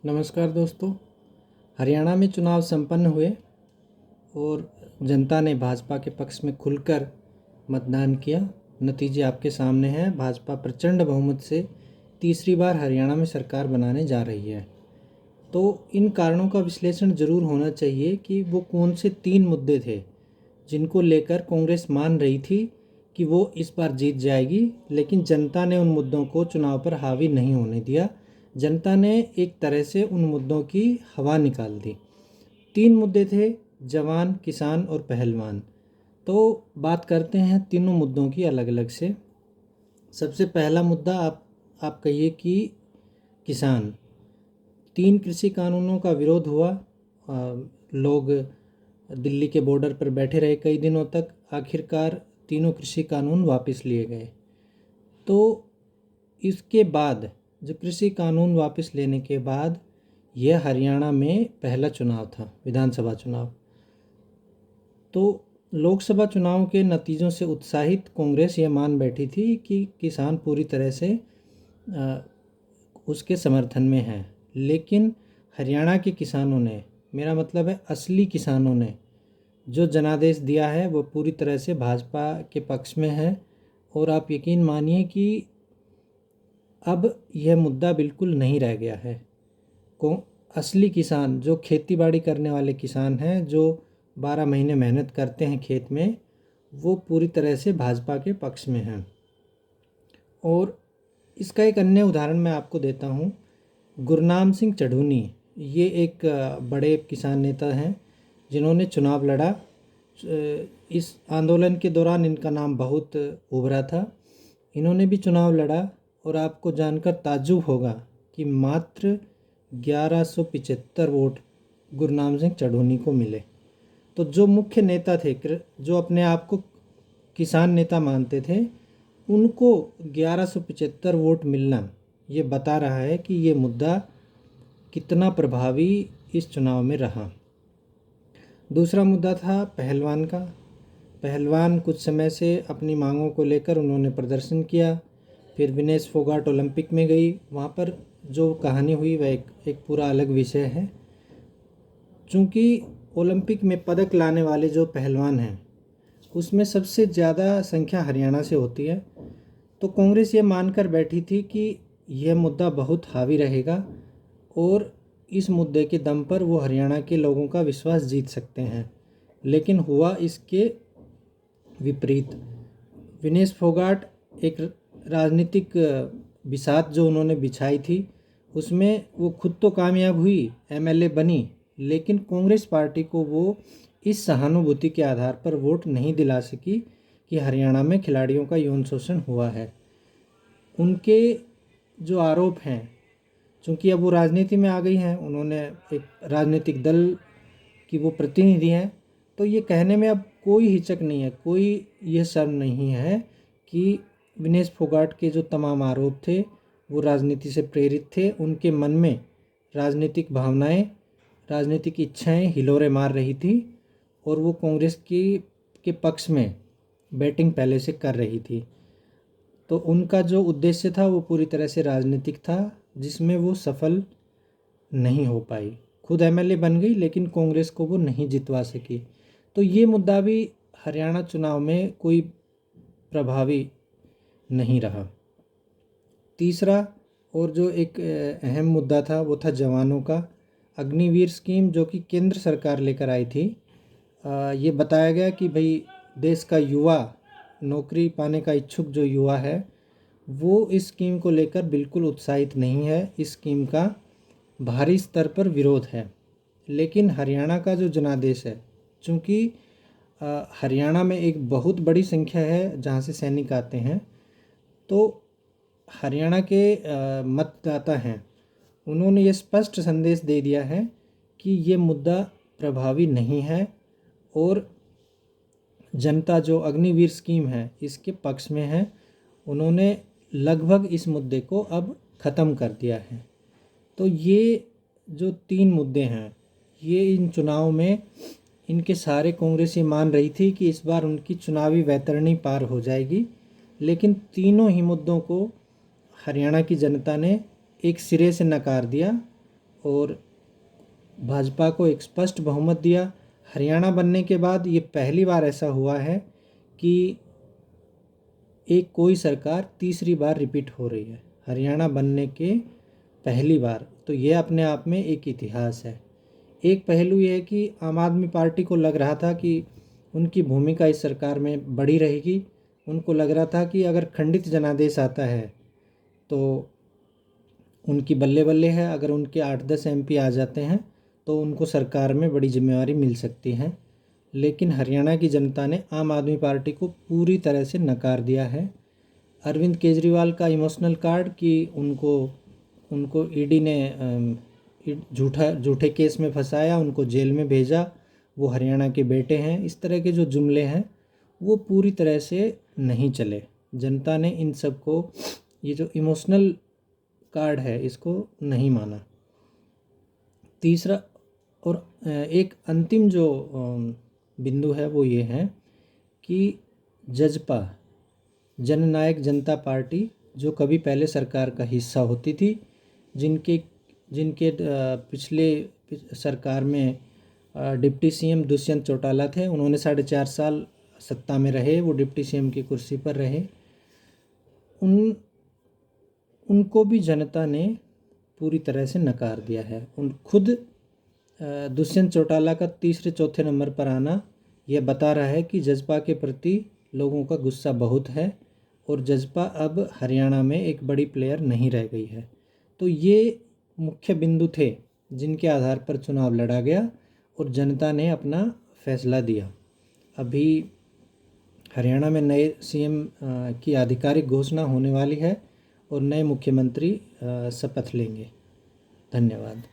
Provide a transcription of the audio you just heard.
नमस्कार दोस्तों। हरियाणा में चुनाव संपन्न हुए और जनता ने भाजपा के पक्ष में खुलकर मतदान किया। नतीजे आपके सामने हैं। भाजपा प्रचंड बहुमत से तीसरी बार हरियाणा में सरकार बनाने जा रही है। तो इन कारणों का विश्लेषण जरूर होना चाहिए कि वो कौन से 3 मुद्दे थे जिनको लेकर कांग्रेस मान रही थी कि वो इस बार जीत जाएगी, लेकिन जनता ने उन मुद्दों को चुनाव पर हावी नहीं होने दिया। जनता ने एक तरह से उन मुद्दों की हवा निकाल दी। 3 मुद्दे थे, जवान, किसान और पहलवान। तो बात करते हैं तीनों मुद्दों की अलग अलग से। सबसे पहला मुद्दा आप कहिए कि किसान। 3 कृषि कानूनों का विरोध हुआ। लोग दिल्ली के बॉर्डर पर बैठे रहे कई दिनों तक। आखिरकार तीनों कृषि कानून वापस लिए गए। तो इसके बाद जो कृषि कानून वापस लेने के बाद यह हरियाणा में पहला चुनाव था, विधानसभा चुनाव। तो लोकसभा चुनाव के नतीजों से उत्साहित कांग्रेस यह मान बैठी थी कि किसान पूरी तरह से उसके समर्थन में है। लेकिन हरियाणा के किसानों ने, मेरा मतलब है असली किसानों ने, जो जनादेश दिया है वो पूरी तरह से भाजपा के पक्ष में है। और आप यकीन मानिए कि अब यह मुद्दा बिल्कुल नहीं रह गया है। असली किसान, जो खेती बाड़ी करने वाले किसान हैं, जो 12 महीने मेहनत करते हैं खेत में, वो पूरी तरह से भाजपा के पक्ष में हैं। और इसका एक अन्य उदाहरण मैं आपको देता हूँ। गुरनाम सिंह चढ़ूनी, ये एक बड़े किसान नेता हैं जिन्होंने चुनाव लड़ा। इस आंदोलन के दौरान इनका नाम बहुत उभरा था। इन्होंने भी चुनाव लड़ा और आपको जानकर ताज्जुब होगा कि मात्र 1175 वोट गुरनाम सिंह चढ़ूनी को मिले। तो जो मुख्य नेता थे, जो अपने आप को किसान नेता मानते थे, उनको 1175 वोट मिलना ये बता रहा है कि ये मुद्दा कितना प्रभावी इस चुनाव में रहा। दूसरा मुद्दा था पहलवान का। पहलवान कुछ समय से अपनी मांगों को लेकर उन्होंने प्रदर्शन किया। फिर विनेश फोगाट ओलंपिक में गई। वहाँ पर जो कहानी हुई वह एक पूरा अलग विषय है। चूँकि ओलंपिक में पदक लाने वाले जो पहलवान हैं उसमें सबसे ज़्यादा संख्या हरियाणा से होती है। तो कांग्रेस ये मानकर बैठी थी कि यह मुद्दा बहुत हावी रहेगा और इस मुद्दे के दम पर वो हरियाणा के लोगों का विश्वास जीत सकते हैं। लेकिन हुआ इसके विपरीत। विनेश फोगाट एक राजनीतिक बिसात जो उन्होंने बिछाई थी उसमें वो खुद तो कामयाब हुई, एमएलए बनी, लेकिन कांग्रेस पार्टी को वो इस सहानुभूति के आधार पर वोट नहीं दिला सकी कि हरियाणा में खिलाड़ियों का यौन शोषण हुआ है। उनके जो आरोप हैं, चूँकि अब वो राजनीति में आ गई हैं, उन्होंने एक राजनीतिक दल की वो प्रतिनिधि हैं, तो ये कहने में अब कोई हिचक नहीं है, कोई ये शर्म नहीं है कि विनेश फोगाट के जो तमाम आरोप थे वो राजनीति से प्रेरित थे। उनके मन में राजनीतिक भावनाएं, राजनीतिक इच्छाएं हिलोरे मार रही थी और वो कांग्रेस के पक्ष में बैटिंग पहले से कर रही थी। तो उनका जो उद्देश्य था वो पूरी तरह से राजनीतिक था, जिसमें वो सफल नहीं हो पाई। खुद एमएलए बन गई लेकिन कांग्रेस को वो नहीं जितवा सकी। तो ये मुद्दा भी हरियाणा चुनाव में कोई प्रभावी नहीं रहा। तीसरा और जो एक अहम मुद्दा था वो था जवानों का। अग्निवीर स्कीम जो कि केंद्र सरकार लेकर आई थी। ये बताया गया कि भाई देश का युवा, नौकरी पाने का इच्छुक जो युवा है वो इस स्कीम को लेकर बिल्कुल उत्साहित नहीं है। इस स्कीम का भारी स्तर पर विरोध है। लेकिन हरियाणा का जो जनादेश है, चूँकि हरियाणा में एक बहुत बड़ी संख्या है जहाँ से सैनिक आते हैं, तो हरियाणा के मतदाता हैं, उन्होंने ये स्पष्ट संदेश दे दिया है कि ये मुद्दा प्रभावी नहीं है और जनता जो अग्निवीर स्कीम है इसके पक्ष में है। उन्होंने लगभग इस मुद्दे को अब ख़त्म कर दिया है। तो ये जो 3 मुद्दे हैं, ये इन चुनाव में इनके सारे कांग्रेस ये मान रही थी कि इस बार उनकी चुनावी वैतरणी पार हो जाएगी। लेकिन तीनों ही मुद्दों को हरियाणा की जनता ने एक सिरे से नकार दिया और भाजपा को एक स्पष्ट बहुमत दिया। हरियाणा बनने के बाद ये पहली बार ऐसा हुआ है कि एक कोई सरकार तीसरी बार रिपीट हो रही है, हरियाणा बनने के पहली बार। तो ये अपने आप में एक इतिहास है। एक पहलू ये है कि आम आदमी पार्टी को लग रहा था कि उनकी भूमिका इस सरकार में बड़ी रहेगी। उनको लग रहा था कि अगर खंडित जनादेश आता है तो उनकी बल्ले बल्ले है, अगर उनके 8-10 MP आ जाते हैं तो उनको सरकार में बड़ी जिम्मेवारी मिल सकती है। लेकिन हरियाणा की जनता ने आम आदमी पार्टी को पूरी तरह से नकार दिया है। अरविंद केजरीवाल का इमोशनल कार्ड कि उनको ईडी ने झूठे केस में फंसाया, उनको जेल में भेजा, वो हरियाणा के बेटे हैं, इस तरह के जो जुमले हैं वो पूरी तरह से नहीं चले। जनता ने इन सब को, ये जो इमोशनल कार्ड है, इसको नहीं माना। तीसरा और एक अंतिम जो बिंदु है वो ये है कि जजपा, जननायक जनता पार्टी, जो कभी पहले सरकार का हिस्सा होती थी, जिनके पिछले सरकार में डिप्टी CM दुष्यंत चौटाला थे, उन्होंने 4.5 साल सत्ता में रहे, वो डिप्टी CM की कुर्सी पर रहे। उनको भी जनता ने पूरी तरह से नकार दिया है। खुद दुष्यंत चौटाला का तीसरे चौथे नंबर पर आना यह बता रहा है कि जजपा के प्रति लोगों का गुस्सा बहुत है और जजपा अब हरियाणा में एक बड़ी प्लेयर नहीं रह गई है। तो ये मुख्य बिंदु थे जिनके आधार पर चुनाव लड़ा गया और जनता ने अपना फैसला दिया। अभी हरियाणा में नए CM की आधिकारिक घोषणा होने वाली है और नए मुख्यमंत्री शपथ लेंगे। धन्यवाद।